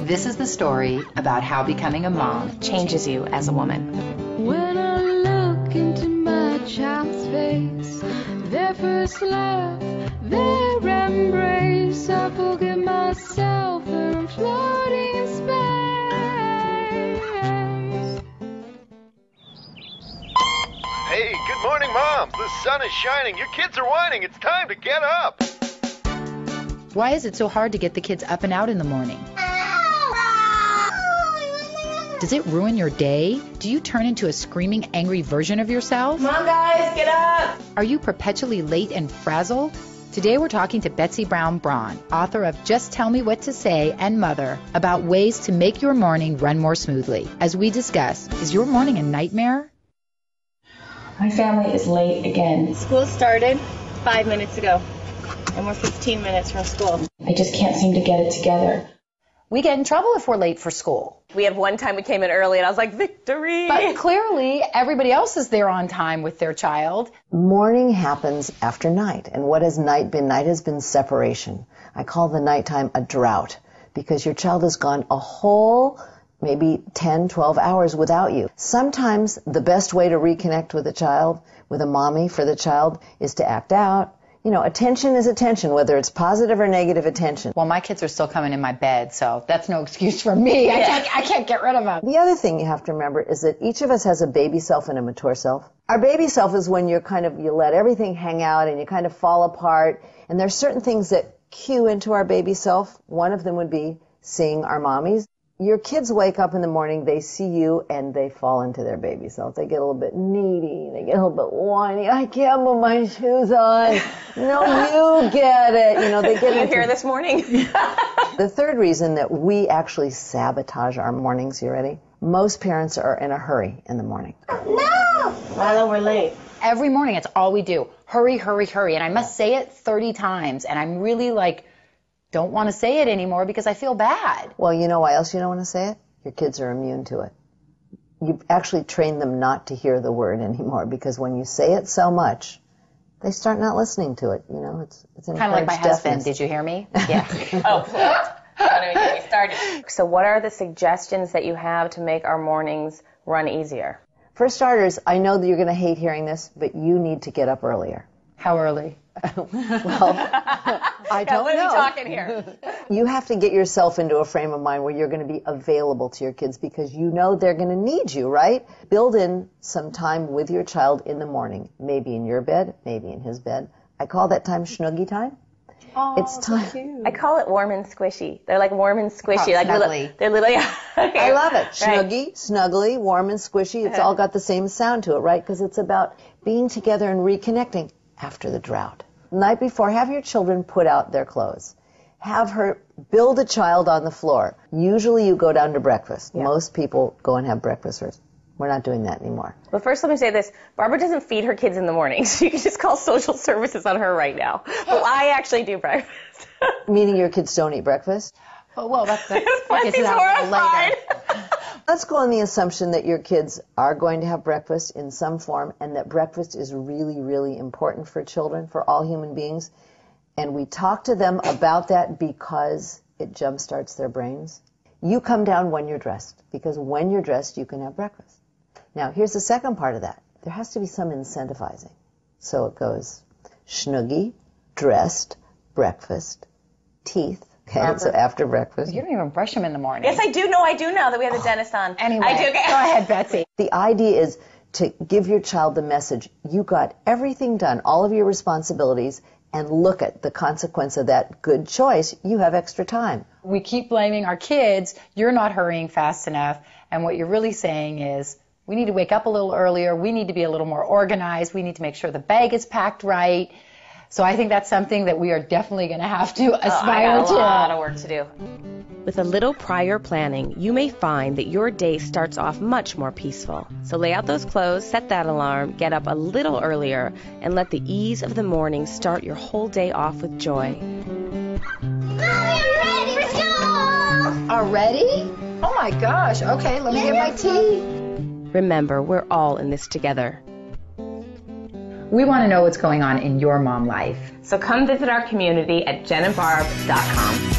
This is the story about how becoming a mom changes you as a woman. When I look into my child's face, their first laugh, their embrace, I forget myself and I'm floating in space. Hey, good morning, Moms. The sun is shining. Your kids are whining. It's time to get up. Why is it so hard to get the kids up and out in the morning? Does it ruin your day? Do you turn into a screaming, angry version of yourself? Come on, guys, get up! Are you perpetually late and frazzled? Today we're talking to Betsy Bráun, author of Just Tell Me What to Say and Mother, about ways to make your morning run more smoothly. As we discuss, is your morning a nightmare? My family is late again. School started 5 minutes ago, and we're 15 minutes from school. I just can't seem to get it together. We get in trouble if we're late for school. We had one time we came in early, and I was like, victory! But clearly, everybody else is there on time with their child. Morning happens after night. And what has night been? Night has been separation. I call the nighttime a drought because your child has gone a whole maybe 10, 12 hours without you. Sometimes the best way to reconnect with a child, with a mommy for the child, is to act out. You know, attention is attention, whether it's positive or negative attention. Well, my kids are still coming in my bed, so that's no excuse for me. I can't get rid of them. The other thing you have to remember is that each of us has a baby self and a mature self. Our baby self is when you let everything hang out and you kind of fall apart. And there's certain things that cue into our baby self. One of them would be seeing our mommies. Your kids wake up in the morning, they see you, and they fall into their baby self. They get a little bit needy, they get a little bit whiny. I can't put my shoes on. No, you get it. You know, they get You here this morning? The third reason that we actually sabotage our mornings, you ready? Most parents are in a hurry in the morning. No! Well, we're late. Every morning, it's all we do. Hurry, hurry, hurry. And I must say it 30 times. And I'm really don't want to say it anymore because I feel bad. Well, you know why else you don't want to say it? Your kids are immune to it. You've actually trained them not to hear the word anymore because when you say it so much, they start not listening to it. You know, it's an kind of like my husband. Deafness. Did you hear me? Yeah. Oh, don't even get me started. So what are the suggestions that you have to make our mornings run easier? For starters, I know that you're going to hate hearing this, but you need to get up earlier. How early? Well, I don't know. What are we talking here? You have to get yourself into a frame of mind where you're going to be available to your kids because you know they're going to need you, right? Build in some time with your child in the morning, maybe in your bed, maybe in his bed. I call that time schnuggy time. Oh, it's time. So cute. I call it warm and squishy. They're like warm and squishy. Like snuggly. They're little, yeah. Okay. I love it. Right. Snuggly, snuggly, warm and squishy. It's all got the same sound to it, right? Because it's about being together and reconnecting after the drought. The night before, have your children put out their clothes. Have her build a child on the floor. Usually you go down to breakfast. Yeah. Most people go and have breakfast first. We're not doing that anymore. But first let me say this. Barbara doesn't feed her kids in the morning, so you can just call social services on her right now. But I actually do breakfast. Meaning your kids don't eat breakfast? Oh, well, that's He's horrified. Let's go on the assumption that your kids are going to have breakfast in some form and that breakfast is really, really important for children, for all human beings. And we talk to them about that because it jumpstarts their brains. You come down when you're dressed, because when you're dressed, you can have breakfast. Now, here's the second part of that. There has to be some incentivizing. So it goes schnuggy, dressed, breakfast, teeth. Okay, so after breakfast. You don't even brush them in the morning. Yes, I do. No, I do now that we have the dentist on. Anyway, I do. Okay. Go ahead, Betsy. The idea is to give your child the message, you got everything done, all of your responsibilities, and look at the consequence of that good choice. You have extra time. We keep blaming our kids. You're not hurrying fast enough. And what you're really saying is we need to wake up a little earlier. We need to be a little more organized. We need to make sure the bag is packed right. So I think that's something that we are definitely going to have to aspire to. I got a lot of work to do. With a little prior planning, you may find that your day starts off much more peaceful. So lay out those clothes, set that alarm, get up a little earlier, and let the ease of the morning start your whole day off with joy. Mommy, I'm ready for school! Already? Oh my gosh. Okay, let me get my tea. Remember, we're all in this together. We want to know what's going on in your mom life. So come visit our community at jenandbarb.com.